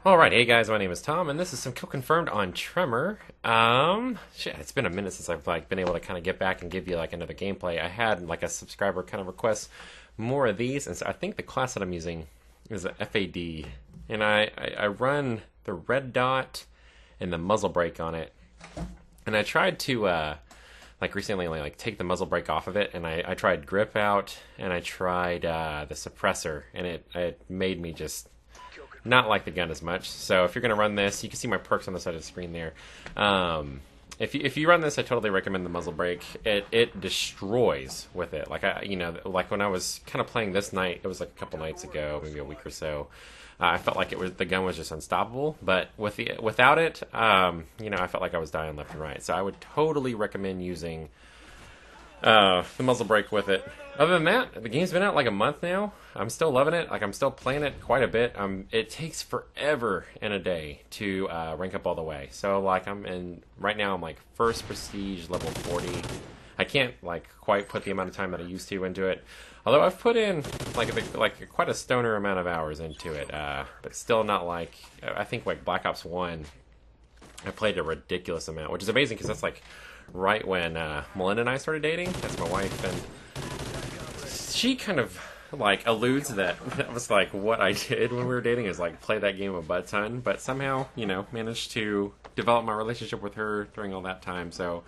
Alright, hey guys, my name is Tom, and this is some Kill Confirmed on Tremor. Shit, it's been a minute since I've been able to kind of get back and give you another gameplay. I had a subscriber kind of request more of these, and so I think the class that I'm using is the F.A.D. And I run the red dot and the muzzle brake on it. And I tried to recently take the muzzle brake off of it, and I tried grip out, and I tried the suppressor, and it made me just not like the gun as much. So if you're going to run this, you can see my perks on the side of the screen there. If you run this, I totally recommend the muzzle brake. It destroys with it. Like when I was kind of playing this night, it was like a couple nights ago, maybe a week or so. I felt like the gun was just unstoppable. But without it, I felt like I was dying left and right. So I would totally recommend using the muzzle brake with it. Other than that, the game's been out like a month now. I'm still loving it. I'm still playing it quite a bit. It takes forever in a day to rank up all the way. So right now I'm first prestige level 40. I can't quite put the amount of time that I used to into it. Although I've put in quite a stoner amount of hours into it. But still not I think Black Ops 1 I played a ridiculous amount, which is amazing because that's right when Melinda and I started dating. That's my wife, and she kind of alludes that was what I did when we were dating is play that game a butt ton, but somehow managed to develop my relationship with her during all that time. So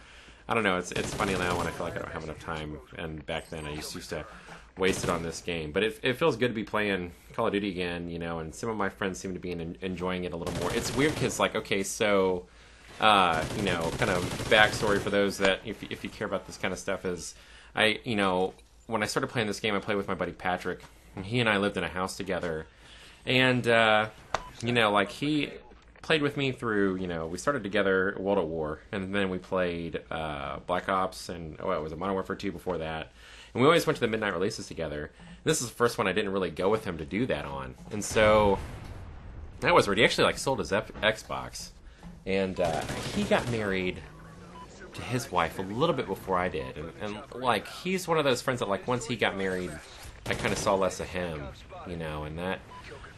I don't know, it's funny now when I feel like I don't have enough time, and back then I used to waste it on this game. But it feels good to be playing Call of Duty again, and some of my friends seem to be enjoying it a little more. It's weird because okay, so kind of backstory for those that if you care about this kind of stuff is when I started playing this game, I played with my buddy Patrick, and he and I lived in a house together, and he played with me through we started together World at War, and then we played Black Ops, and it was a Modern Warfare 2 before that, and we always went to the midnight releases together. This is the first one I didn't really go with him to do that on, and so that was weird. He actually sold his Xbox. And he got married to his wife a little bit before I did. And he's one of those friends that, once he got married, I kind of saw less of him, and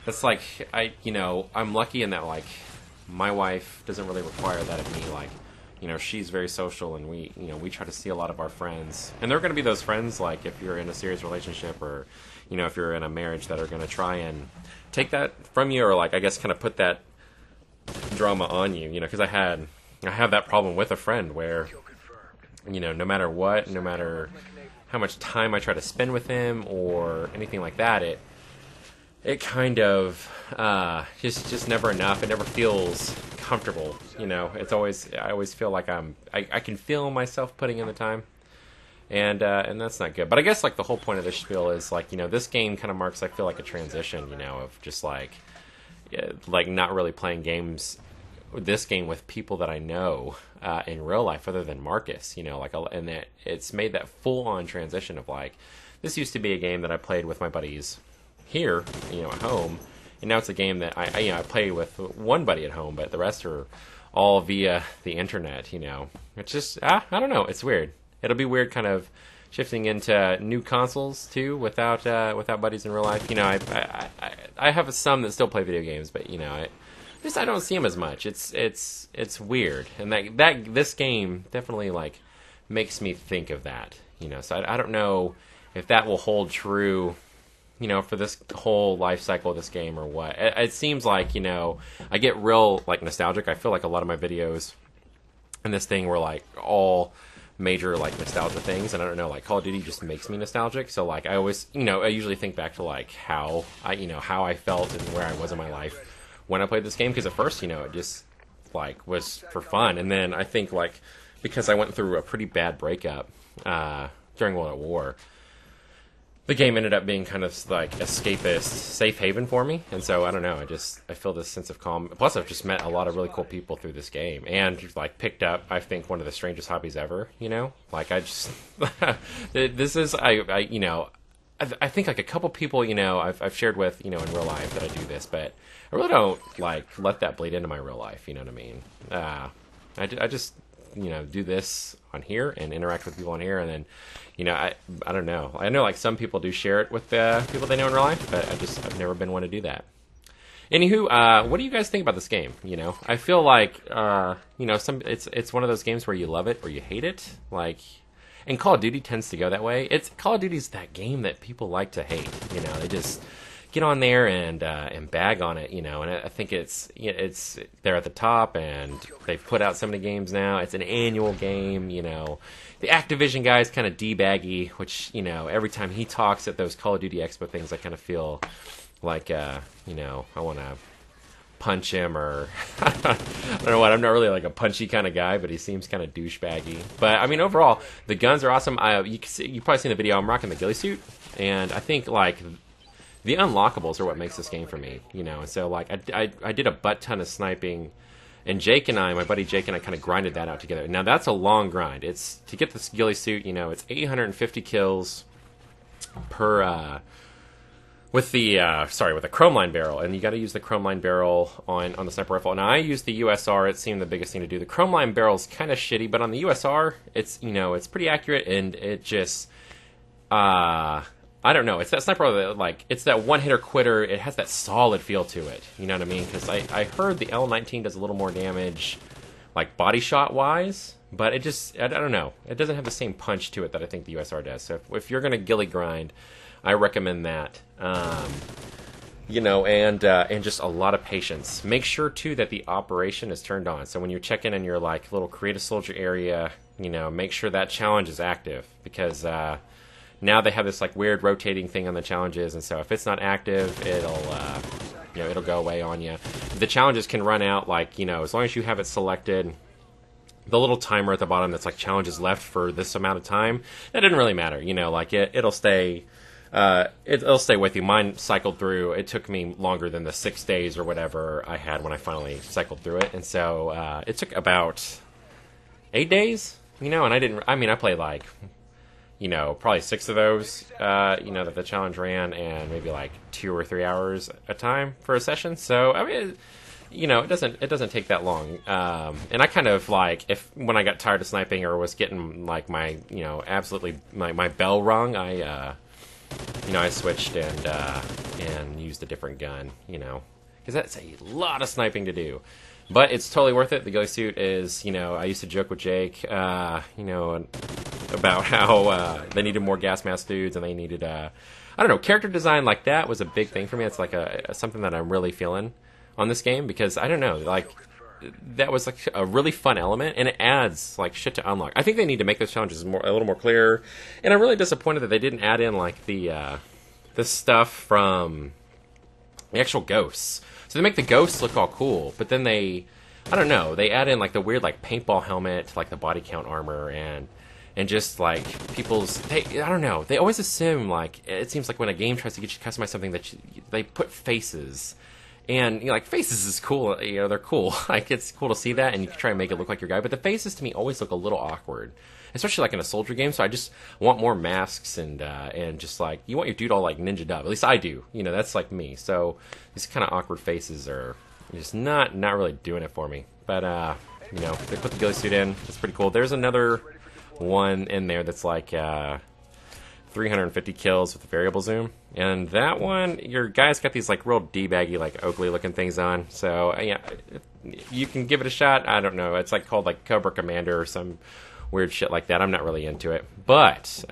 that's I'm lucky in that, my wife doesn't really require that of me. She's very social, and we try to see a lot of our friends. And there are going to be those friends, if you're in a serious relationship or, if you're in a marriage, that are going to try and take that from you, or, I guess kind of put that drama on you, because I have that problem with a friend where, no matter what, no matter how much time I try to spend with him or anything like that, it kind of just never enough. It never feels comfortable, It's always I always feel like I can feel myself putting in the time, and that's not good. But I guess the whole point of this spiel is this game kind of marks, I feel, a transition, of just not really playing this game with people that I know in real life other than Marcus, and that it's made that full-on transition of this used to be a game that I played with my buddies here, at home, and now it's a game that I play with one buddy at home, but the rest are all via the internet, It's just, I don't know, it's weird. It'll be weird kind of shifting into new consoles too without buddies in real life. I have some that still play video games, but I don't see them as much. It's weird, and that this game definitely makes me think of that. So I don't know if that will hold true, for this whole life cycle of this game or what. It seems I get real nostalgic. I feel like a lot of my videos in this thing were all major nostalgia things, and I don't know, Call of Duty just makes me nostalgic. So I always, I usually think back to how I felt and where I was in my life when I played this game, because at first, it just was for fun, and then I think because I went through a pretty bad breakup during World at War, the game ended up being kind of escapist, safe haven for me, and so I don't know. I feel this sense of calm. Plus, I've just met a lot of really cool people through this game, and picked up, I think, one of the strangest hobbies ever. This is I think a couple people I've shared with in real life that I do this, but I really don't let that bleed into my real life. You know what I mean? I just do this on here and interact with people on here, and then I don't know. I know some people do share it with people they know in real life, but I've never been one to do that. Anywho, what do you guys think about this game? You know, I feel like it's one of those games where you love it or you hate it. Like, and Call of Duty tends to go that way. Call of Duty's that game that people like to hate. You know, they just get on there and bag on it. You know, and I think it's they're at the top, and they've put out so many games now. It's an annual game. You know, the Activision guy's kind of d-baggy, which, you know, every time he talks at those Call of Duty Expo things, I kind of feel like, you know, I want to punch him, or I don't know what. I'm not really like a punchy kind of guy, but he seems kind of douchebaggy. But I mean, overall, the guns are awesome. You've probably seen the video. I'm rocking the ghillie suit, and I think like the unlockables are what makes this game for me. You know, and so like I did a butt ton of sniping. And my buddy Jake and I kind of grinded that out together. Now, that's a long grind. It's to get this ghillie suit, you know, it's 850 kills per, with the chrome line barrel. And you got to use the chrome line barrel on the sniper rifle. Now, I used the USR. It seemed the biggest thing to do. The chrome line barrel's kind of shitty, but on the USR, it's, you know, it's pretty accurate, and it just, I don't know. It's that sniper that, like, it's that one-hitter quitter. It has that solid feel to it. You know what I mean? Because I heard the L19 does a little more damage, like, body shot-wise. But it just, I don't know. It doesn't have the same punch to it that I think the USR does. So if you're going to ghillie grind, I recommend that. You know, and just a lot of patience. Make sure, too, that the operation is turned on. So when you're checking in your, like, little create a soldier area, you know, make sure that challenge is active. Because, now they have this like weird rotating thing on the challenges, and so if it's not active, it'll go away on you. The challenges can run out, like, you know, as long as you have it selected. The little timer at the bottom that's like challenges left for this amount of time, that didn't really matter. You know, like it'll stay with you. Mine cycled through. It took me longer than the 6 days or whatever I had when I finally cycled through it, and so it took about 8 days. You know, and I played like, you know, probably 6 of those, you know, that the challenge ran, and maybe like 2 or 3 hours a time for a session. So, I mean, you know, it doesn't take that long. And I kind of like, when I got tired of sniping or was getting like my, you know, absolutely my bell rung, I switched and used a different gun, you know, because that's a lot of sniping to do. But it's totally worth it. The ghillie suit is, you know, I used to joke with Jake, you know, about how they needed more gas mask dudes, and they needed, I don't know, character design like that was a big thing for me. It's like something that I'm really feeling on this game, because I don't know, like, that was like a really fun element, and it adds like shit to unlock. I think they need to make those challenges a little more clear, and I'm really disappointed that they didn't add in like the stuff from the actual ghosts. So they make the ghosts look all cool, but then they add in like the weird like paintball helmet, like the body count armor, and just like I don't know, they always assume, like, it seems like when a game tries to get you to customize something that they put faces, and, you know, like, faces is cool, you know, they're cool, like, it's cool to see that, and you can try and make it look like your guy, but the faces to me always look a little awkward, especially like in a soldier game. So I just want more masks, and just like, you want your dude all like ninja'd up. At least I do, you know, that's like me. So these kind of awkward faces are just not really doing it for me. But you know, they put the ghillie suit in. It's pretty cool. There's another one in there that's like 350 kills with the variable zoom, and that one, your guy's got these like real d-baggy, like Oakley looking things on. So yeah, you can give it a shot. I don't know, it's like called like Cobra Commander or some weird shit like that. I'm not really into it, but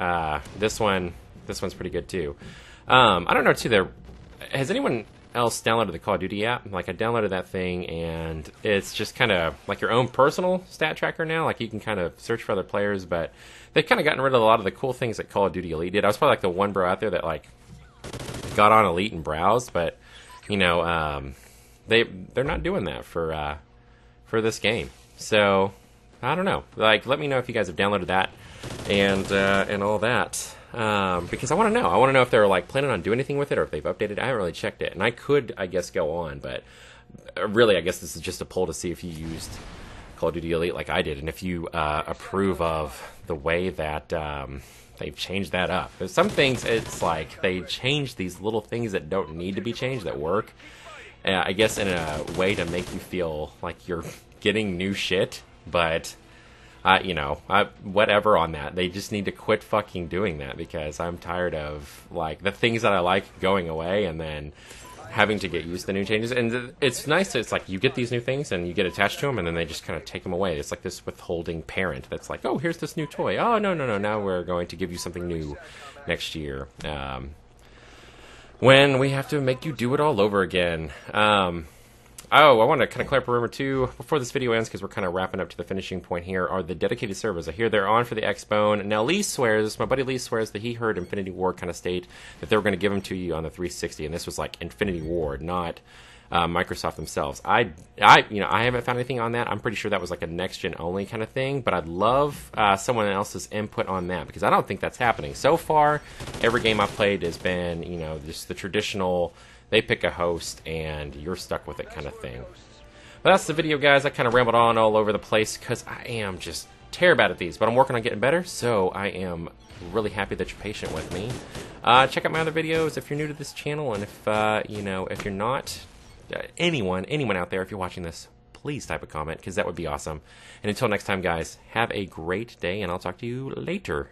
this one's pretty good too. I don't know too. Has anyone else downloaded the Call of Duty app? Like, I downloaded that thing, and it's just kind of like your own personal stat tracker now. Like, you can kind of search for other players, but they've kind of gotten rid of a lot of the cool things that Call of Duty Elite did. I was probably like the one bro out there that like got on Elite and browsed, but you know, they're not doing that for this game. So I don't know. Like, let me know if you guys have downloaded that and all that. Because I want to know. I want to know if they're like planning on doing anything with it, or if they've updated it. I haven't really checked it, and I could, I guess, go on, but really, I guess this is just a poll to see if you used Call of Duty Elite like I did, and if you approve of the way that they've changed that up. There's some things, it's like they change these little things that don't need to be changed that work. I guess in a way to make you feel like you're getting new shit, but you know, whatever on that. They just need to quit fucking doing that, because I'm tired of like the things that I like going away, and then having to get used to the new changes. And it's nice that it's like you get these new things and you get attached to them, and then they just kind of take them away. It's like this withholding parent that's like, oh, here's this new toy. Oh, no, now we're going to give you something new next year. When we have to make you do it all over again. Oh, I want to kind of clear up a rumor too before this video ends, because we're kind of wrapping up to the finishing point here, are the dedicated servers. I hear they're on for the X-Bone. Now, my buddy Lee swears that he heard Infinity Ward kind of state that they were going to give them to you on the 360, and this was like Infinity Ward, not Microsoft themselves. I haven't found anything on that. I'm pretty sure that was like a next-gen only kind of thing, but I'd love someone else's input on that, because I don't think that's happening. So far, every game I've played has been, just the traditional, they pick a host and you're stuck with it kind of thing. But that's the video, guys. I kind of rambled on all over the place because I am just terrible at these, but I'm working on getting better, so I am really happy that you're patient with me. Check out my other videos if you're new to this channel, and if you're not, anyone out there, if you're watching this, please type a comment, because that would be awesome. And until next time, guys, have a great day, and I'll talk to you later.